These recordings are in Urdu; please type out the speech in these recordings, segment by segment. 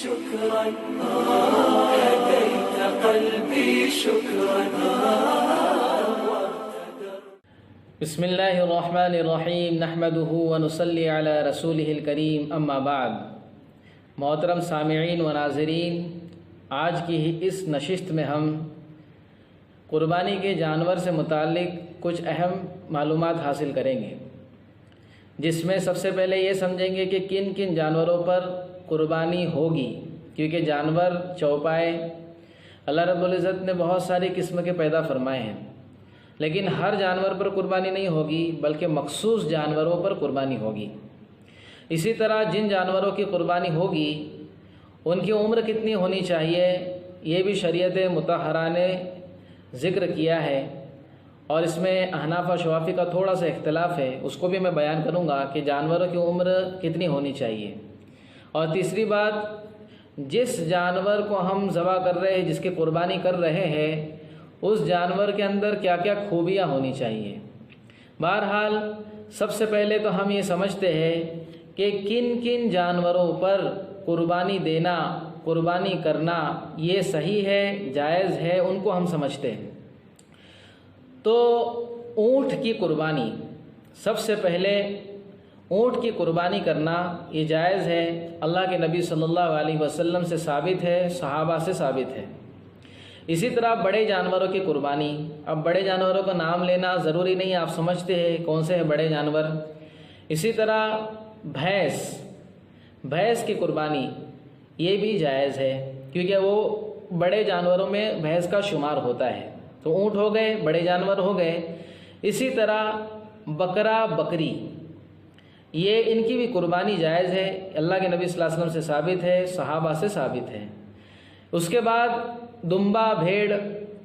شكرا هديت قلبي شكرا. بسم اللہ الرحمن الرحیم نحمده ونصلی علی رسولہ الکریم اما بعد. محترم سامعین و ناظرین، آج کی اس نشست میں ہم قربانی کے جانور سے متعلق کچھ اہم معلومات حاصل کریں گے، جس میں سب سے پہلے یہ سمجھیں گے کہ کن کن جانوروں پر قربانی ہوگی، کیونکہ جانور چوپائے اللہ رب العزت نے بہت ساری قسم کے پیدا فرمائے ہیں، لیکن ہر جانور پر قربانی نہیں ہوگی بلکہ مخصوص جانوروں پر قربانی ہوگی. اسی طرح جن جانوروں کی قربانی ہوگی ان کی عمر کتنی ہونی چاہیے، یہ بھی شریعت مطہرہ نے ذکر کیا ہے، اور اس میں احناف و شوافی کا تھوڑا سا اختلاف ہے، اس کو بھی میں بیان کروں گا کہ جانوروں کی عمر کتنی ہونی چاہیے. اور تیسری بات، جس جانور کو ہم ذبح کر رہے ہیں، جس کی قربانی کر رہے ہیں، اس جانور کے اندر کیا کیا خوبیاں ہونی چاہیے. بہرحال سب سے پہلے تو ہم یہ سمجھتے ہیں کہ کن کن جانوروں پر قربانی دینا، قربانی کرنا یہ صحیح ہے، جائز ہے، ان کو ہم سمجھتے ہیں. تو اونٹ کی قربانی، سب سے پہلے اونٹ کی قربانی کرنا یہ جائز ہے، اللہ کے نبی صلی اللہ علیہ وسلم سے ثابت ہے، صحابہ سے ثابت ہے. اسی طرح بڑے جانوروں کی قربانی، اب بڑے جانوروں کا نام لینا ضروری نہیں، آپ سمجھتے ہیں کون سے ہیں بڑے جانور. اسی طرح بھینس کی قربانی یہ بھی جائز ہے، کیونکہ وہ بڑے جانوروں میں بھینس کا شمار ہوتا ہے. تو اونٹ ہو گئے، بڑے جانور ہو گئے. اسی طرح بکرا بکری، یہ ان کی بھی قربانی جائز ہے، اللہ کے نبی صلی اللہ علیہ وسلم سے ثابت ہے، صحابہ سے ثابت ہے. اس کے بعد دمبا بھیڑ،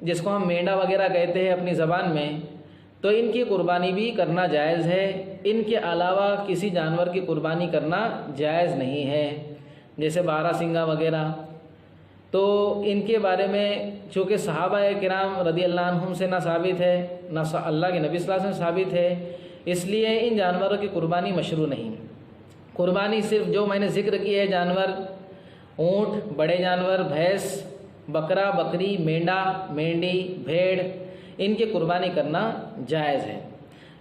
جس کو ہم مینڈا وغیرہ کہتے ہیں اپنی زبان میں، تو ان کی قربانی بھی کرنا جائز ہے. ان کے علاوہ کسی جانور کی قربانی کرنا جائز نہیں ہے، جیسے بارہ سنگا وغیرہ. تو ان کے بارے میں چونکہ صحابہ کرام رضی اللہ عنہم سے نہ ثابت ہے، نہ اللہ کے نبی صلی اللہ علیہ وسلم ثابت ہے، اس لیے ان جانوروں کی قربانی مشروع نہیں. قربانی صرف جو میں نے ذکر کی ہے جانور، اونٹ، بڑے جانور، بھینس، بکرا بکری، مینڈا مینڈی، بھیڑ، ان کی قربانی کرنا جائز ہے.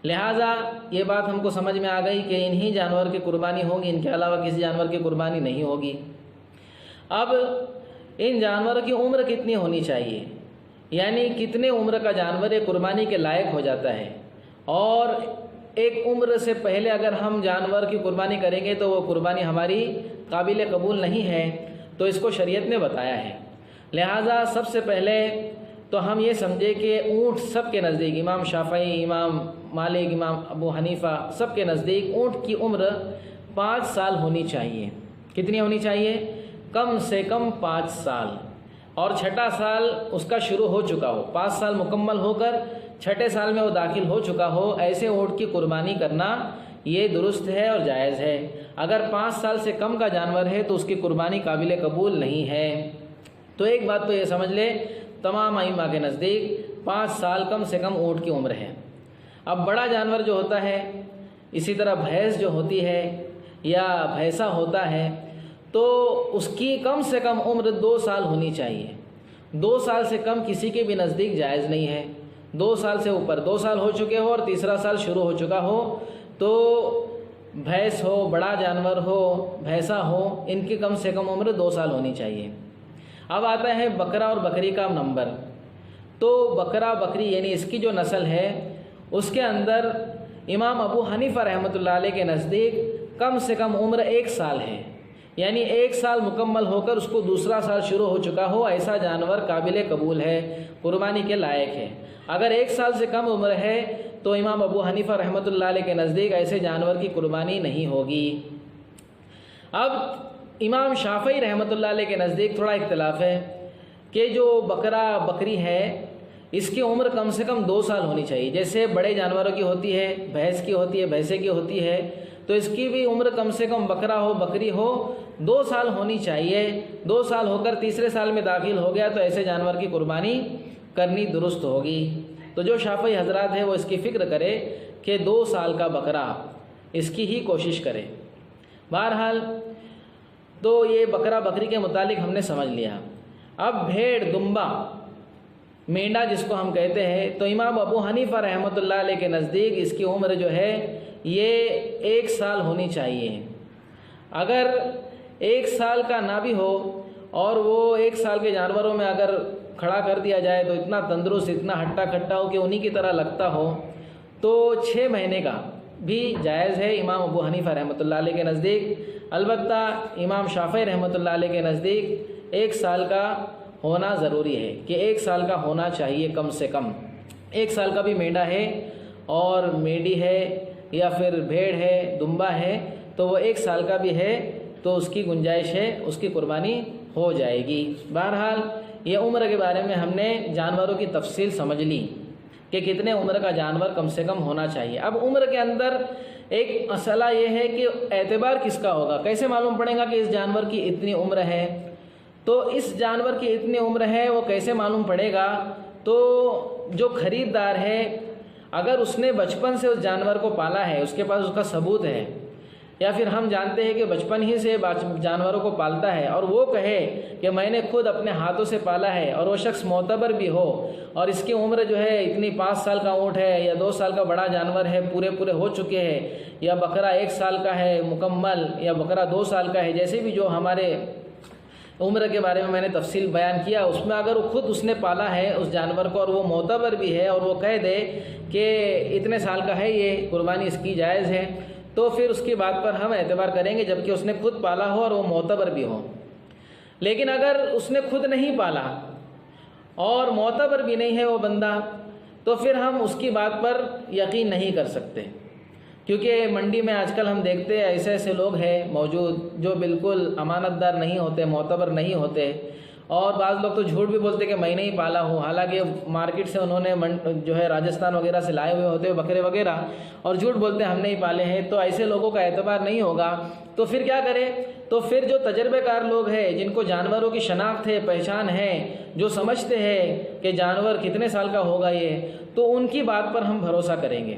لہٰذا یہ بات ہم کو سمجھ میں آ گئی کہ انہی جانور کی قربانی ہوگی، ان کے علاوہ کسی جانور کی قربانی نہیں ہوگی. اب ان جانوروں کی عمر کتنی ہونی چاہیے، یعنی کتنے عمر کا جانور یہ قربانی کے لائق ہو جاتا ہے. اور ایک عمر سے پہلے اگر ہم جانور کی قربانی کریں گے تو وہ قربانی ہماری قابل قبول نہیں ہے، تو اس کو شریعت نے بتایا ہے. لہٰذا سب سے پہلے تو ہم یہ سمجھے کہ اونٹ سب کے نزدیک، امام شافعی، امام مالک، امام ابو حنیفہ، سب کے نزدیک اونٹ کی عمر 5 سال ہونی چاہیے. کتنی ہونی چاہیے؟ کم سے کم 5 سال، اور چھٹا سال اس کا شروع ہو چکا ہو، 5 سال مکمل ہو کر چھٹے سال میں وہ داخل ہو چکا ہو، ایسے اونٹ کی قربانی کرنا یہ درست ہے اور جائز ہے. اگر 5 سال سے کم کا جانور ہے تو اس کی قربانی قابل قبول نہیں ہے. تو ایک بات تو یہ سمجھ لے، تمام ائمہ کے نزدیک 5 سال کم سے کم اونٹ کی عمر ہے. اب بڑا جانور جو ہوتا ہے، اسی طرح بھینس جو ہوتی ہے یا بھینسا ہوتا ہے، تو اس کی کم سے کم عمر 2 سال ہونی چاہیے. 2 سال سے کم کسی کے بھی نزدیک جائز نہیں ہے. 2 سال سے اوپر، 2 سال ہو چکے ہو اور تیسرا سال شروع ہو چکا ہو، تو بھینس ہو، بڑا جانور ہو، بھینسا ہو، ان کی کم سے کم عمر 2 سال ہونی چاہیے. اب آتا ہے بکرا اور بکری کا نمبر. تو بکرا بکری یعنی اس کی جو نسل ہے، اس کے اندر امام ابو حنیفہ رحمۃ اللہ علیہ کے نزدیک کم سے کم عمر 1 سال ہے، یعنی 1 سال مکمل ہو کر اس کو دوسرا سال شروع ہو چکا ہو، ایسا جانور قابل قبول ہے، قربانی کے لائق ہے. اگر 1 سال سے کم عمر ہے تو امام ابو حنیفہ رحمۃ اللہ علیہ کے نزدیک ایسے جانور کی قربانی نہیں ہوگی. اب امام شافعی رحمۃ اللہ علیہ کے نزدیک تھوڑا اختلاف ہے کہ جو بکرا بکری ہے اس کی عمر کم سے کم 2 سال ہونی چاہیے. جیسے بڑے جانوروں کی ہوتی ہے، بھینس کی ہوتی ہے، بھینسے کی ہوتی ہے، تو اس کی بھی عمر کم سے کم بکرا ہو بکری ہو 2 سال ہونی چاہیے. 2 سال ہو کر تیسرے سال میں داخل ہو گیا تو ایسے جانور کی قربانی کرنی درست ہوگی. تو جو شافعی حضرات ہیں وہ اس کی فکر کرے کہ 2 سال کا بکرا اس کی ہی کوشش کرے. بہرحال تو یہ بکرا بکری کے متعلق ہم نے سمجھ لیا۔ اب بھیڑ، دمبا، مینڈا جس کو ہم کہتے ہیں، تو امام ابو حنیفہ رحمۃ اللہ علیہ کے نزدیک اس کی عمر جو ہے یہ 1 سال ہونی چاہیے۔ اگر 1 سال کا نہ بھی ہو اور وہ 1 سال کے جانوروں میں اگر کھڑا کر دیا جائے تو اتنا تندرست، اتنا ہٹا کھٹا ہو کہ انہی کی طرح لگتا ہو، تو 6 مہینے کا بھی جائز ہے امام ابو حنیفہ رحمۃ اللہ علیہ کے نزدیک۔ البتہ امام شافعی رحمۃ اللہ علیہ کے نزدیک 1 سال کا ہونا ضروری ہے، کہ 1 سال کا ہونا چاہیے کم سے کم۔ 1 سال کا بھی مینڈا ہے اور میڈی ہے یا پھر بھیڑ ہے، دمبا ہے، تو وہ 1 سال کا بھی ہے تو اس کی گنجائش ہے، اس کی قربانی ہو جائے گی۔ بہرحال یہ عمر کے بارے میں ہم نے جانوروں کی تفصیل سمجھ لی کہ کتنے عمر کا جانور کم سے کم ہونا چاہیے۔ اب عمر کے اندر ایک مسئلہ یہ ہے کہ اعتبار کس کا ہوگا، کیسے معلوم پڑے گا کہ اس جانور کی اتنی عمر ہے؟ تو اس جانور کی اتنی عمر ہے وہ کیسے معلوم پڑے گا؟ تو جو خریدار ہے اگر اس نے بچپن سے اس جانور کو پالا ہے، اس کے پاس اس کا ثبوت ہے، یا پھر ہم جانتے ہیں کہ بچپن ہی سے جانوروں کو پالتا ہے اور وہ کہے کہ میں نے خود اپنے ہاتھوں سے پالا ہے، اور وہ شخص معتبر بھی ہو اور اس کی عمر جو ہے اتنی 5 سال کا اونٹ ہے یا 2 سال کا بڑا جانور ہے، پورے ہو چکے ہیں، یا بکرا 1 سال کا ہے مکمل، یا بکرا 2 سال کا ہے، جیسے بھی جو ہمارے عمر کے بارے میں نے تفصیل بیان کیا، اس میں اگر خود اس نے پالا ہے اس جانور کو اور وہ معتبر بھی ہے اور وہ کہہ دے کہ اتنے سال کا ہے، یہ قربانی اس کی جائز ہے، تو پھر اس کی بات پر ہم اعتبار کریں گے، جبکہ اس نے خود پالا ہو اور وہ معتبر بھی ہو۔ لیکن اگر اس نے خود نہیں پالا اور معتبر بھی نہیں ہے وہ بندہ، تو پھر ہم اس کی بات پر یقین نہیں کر سکتے، کیونکہ منڈی میں آج کل ہم دیکھتے ہیں ایسے لوگ ہیں موجود جو بالکل امانت دار نہیں ہوتے، معتبر نہیں ہوتے، اور بعض لوگ تو جھوٹ بھی بولتے کہ میں نہیں پالا ہوں، حالانکہ مارکیٹ سے انہوں نے جو ہے راجستھان وغیرہ سے لائے ہوئے ہوتے بکرے وغیرہ، اور جھوٹ بولتے ہیں ہم نہیں پالے ہیں، تو ایسے لوگوں کا اعتبار نہیں ہوگا۔ تو پھر کیا کرے؟ تو پھر جو تجربے کار لوگ ہیں، جن کو جانوروں کی شناخت ہے، پہچان ہے، جو سمجھتے ہیں کہ جانور کتنے سال کا ہوگا یہ، تو ان کی بات پر ہم بھروسہ کریں گے،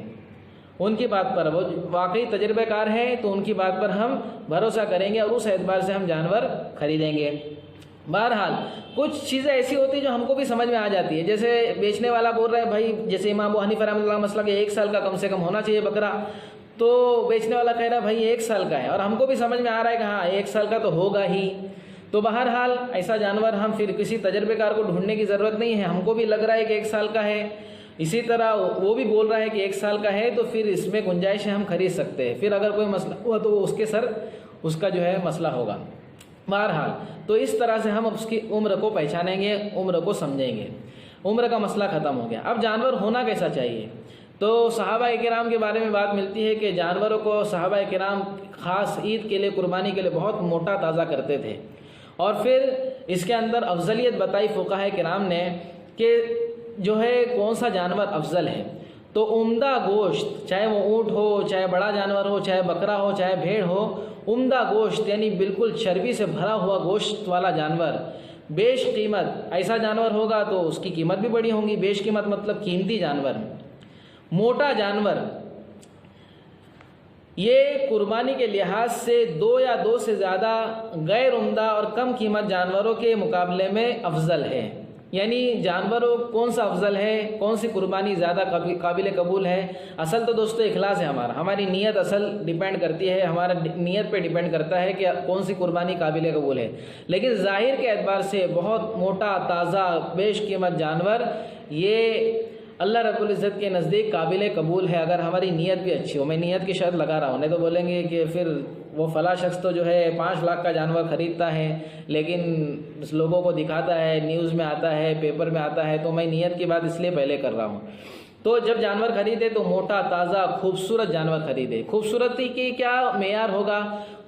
ان کی بات پر، وہ واقعی تجربے کار ہیں تو ان کی بات پر ہم بھروسہ کریں گے اور اس اعتبار سے ہم جانور خریدیں گے۔ بہرحال کچھ چیزیں ایسی ہوتی ہیں جو ہم کو بھی سمجھ میں آ جاتی ہے، جیسے بیچنے والا بول رہا ہے بھائی، جیسے امام ابو حنیفہ رحمۃ اللہ مسئلہ کہ 1 سال کا کم سے کم ہونا چاہیے بکرا، تو بیچنے والا کہہ رہا ہے بھائی 1 سال کا ہے، اور ہم کو بھی سمجھ میں آ رہا ہے کہ ہاں 1 سال کا تو ہوگا ہی۔ تو بہرحال ایسا جانور ہم پھر کسی تجربے کار کو ڈھونڈنے کی ضرورت نہیں ہے، ہم کو بھی لگ رہا ہے کہ 1 سال کا ہے، اسی طرح وہ بھی بول رہا ہے کہ 1 سال کا ہے، تو پھر اس میں گنجائش ہے، ہم خرید سکتے ہیں۔ پھر اگر کوئی مسئلہ ہوا تو اس کے سر اس کا جو ہے مسئلہ ہوگا۔ بہرحال تو اس طرح سے ہم اس کی عمر کو پہچانیں گے، عمر کو سمجھیں گے۔ عمر کا مسئلہ ختم ہو گیا۔ اب جانور ہونا کیسا چاہیے؟ تو صحابہ کرام کے بارے میں بات ملتی ہے کہ جانوروں کو صحابہ کرام خاص عید کے لیے، قربانی کے لیے بہت موٹا تازہ کرتے تھے، اور پھر اس کے اندر افضلیت بتائی فقہاء کرام نے کہ جو ہے کون سا جانور افضل ہے۔ تو عمدہ گوشت، چاہے وہ اونٹ ہو، چاہے بڑا جانور ہو، چاہے بکرا ہو، چاہے بھیڑ ہو، عمدہ گوشت یعنی بالکل چربی سے بھرا ہوا گوشت والا جانور، بیش قیمت ایسا جانور ہوگا تو اس کی قیمت بھی بڑی ہوں گی۔ بیش قیمت مطلب قیمتی جانور، موٹا جانور، یہ قربانی کے لحاظ سے 2 یا 2 سے زیادہ غیر عمدہ اور کم قیمت جانوروں کے مقابلے میں افضل ہے۔ یعنی جانوروں کون سا افضل ہے، کون سی قربانی زیادہ قابل قبول ہے؟ اصل تو دوستو اخلاص ہے ہماری نیت اصل ڈیپینڈ کرتی ہے، ہمارا نیت پہ ڈیپینڈ کرتا ہے کہ کون سی قربانی قابل قبول ہے۔ لیکن ظاہر کے اعتبار سے بہت موٹا تازہ بیش قیمت جانور یہ اللہ رب العزت کے نزدیک قابل قبول ہے، اگر ہماری نیت بھی اچھی ہو۔ میں نیت کی شرط لگا رہا ہوں، نہیں تو بولیں گے کہ پھر وہ فلاں شخص تو جو ہے 5 لاکھ کا جانور خریدتا ہے لیکن لوگوں کو دکھاتا ہے، نیوز میں آتا ہے، پیپر میں آتا ہے، تو میں نیت کی بات اس لیے پہلے کر رہا ہوں۔ تو جب جانور خریدے تو موٹا تازہ خوبصورت جانور خریدے۔ خوبصورتی کی کیا معیار ہوگا؟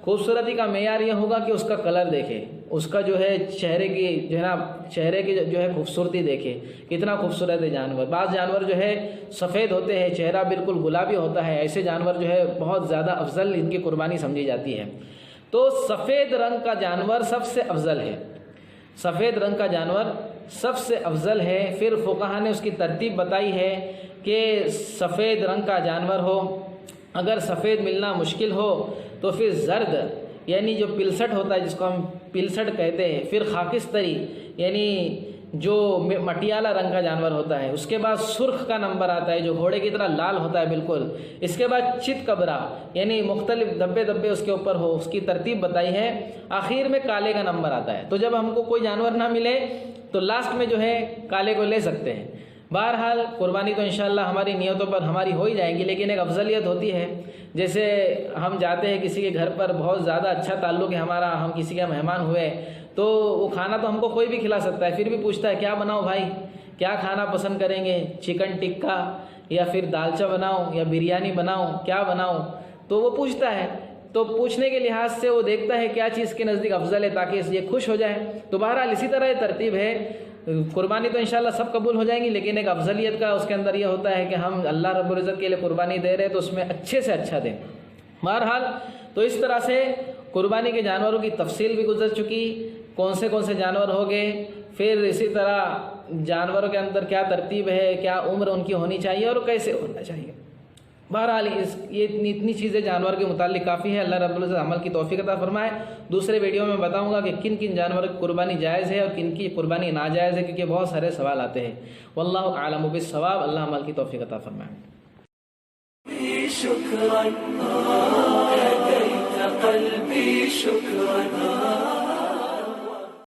خوبصورتی کا معیار یہ ہوگا کہ اس کا کلر دیکھے، اس کا جو ہے چہرے کی جو ہے نا، چہرے کی جو ہے خوبصورتی دیکھے، کتنا خوبصورت ہے جانور۔ بعض جانور جو ہے سفید ہوتے ہیں، چہرہ بالکل گلابی ہوتا ہے، ایسے جانور جو ہے بہت زیادہ افضل ان کی قربانی سمجھی جاتی ہے۔ تو سفید رنگ کا جانور سب سے افضل ہے، سفید رنگ کا جانور سب سے افضل ہے۔ پھر فقہاء نے اس کی ترتیب بتائی ہے کہ سفید رنگ کا جانور ہو، اگر سفید ملنا مشکل ہو تو پھر زرد یعنی جو پلسٹ ہوتا ہے جس کو ہم پلسٹ کہتے ہیں، پھر خاکستری یعنی جو مٹیالہ رنگ کا جانور ہوتا ہے، اس کے بعد سرخ کا نمبر آتا ہے جو گھوڑے کی طرح لال ہوتا ہے بالکل، اس کے بعد چت کبرا یعنی مختلف دھبے دھبے اس کے اوپر ہو، اس کی ترتیب بتائی ہے، آخر میں کالے کا نمبر آتا ہے۔ تو جب ہم کو کوئی جانور نہ ملے تو لاسٹ میں جو ہے کالے کو لے سکتے ہیں۔ بہرحال قربانی تو انشاءاللہ ہماری نیتوں پر ہماری ہو ہی جائیں گی، لیکن ایک افضلیت ہوتی ہے، جیسے ہم جاتے ہیں کسی کے گھر پر، بہت زیادہ اچھا تعلق ہے ہمارا، ہم کسی کے مہمان ہوئے تو وہ کھانا تو ہم کو کوئی بھی کھلا سکتا ہے، پھر بھی پوچھتا ہے کیا بناؤ بھائی، کیا کھانا پسند کریں گے، چکن ٹکا یا پھر دالچا بناؤں یا بریانی بناؤں، کیا بناؤں، تو وہ پوچھتا ہے۔ تو پوچھنے کے لحاظ سے وہ دیکھتا ہے کیا چیز کے نزدیک افضل ہے تاکہ یہ خوش ہو جائے۔ تو بہرحال اسی طرح یہ ترتیب ہے۔ قربانی تو انشاءاللہ سب قبول ہو جائیں گی، لیکن ایک افضلیت کا اس کے اندر یہ ہوتا ہے کہ ہم اللہ رب العزت کے لیے قربانی دے رہے ہیں تو اس میں اچھے سے اچھا دیں۔ بہرحال تو اس طرح سے قربانی کے جانوروں کی تفصیل بھی گزر چکی، کون سے جانور ہو گئے، پھر اسی طرح جانوروں کے اندر کیا ترتیب ہے، کیا عمر ان کی ہونی چاہیے اور کیسے ہونا چاہیے۔ بہرحال یہ اتنی چیزیں جانور کے متعلق کافی ہے۔ اللہ رب العزت عمل کی توفیق عطا فرمائے۔ دوسرے ویڈیو میں بتاؤں گا کہ کن کن جانوروں کی قربانی جائز ہے اور کن کی قربانی ناجائز ہے، کیونکہ بہت سارے سوال آتے ہیں۔ واللہ اعلم بالصواب۔ اللہ عمل کی توفیق عطا فرمائے۔ شكرا هديت قلبي شكرا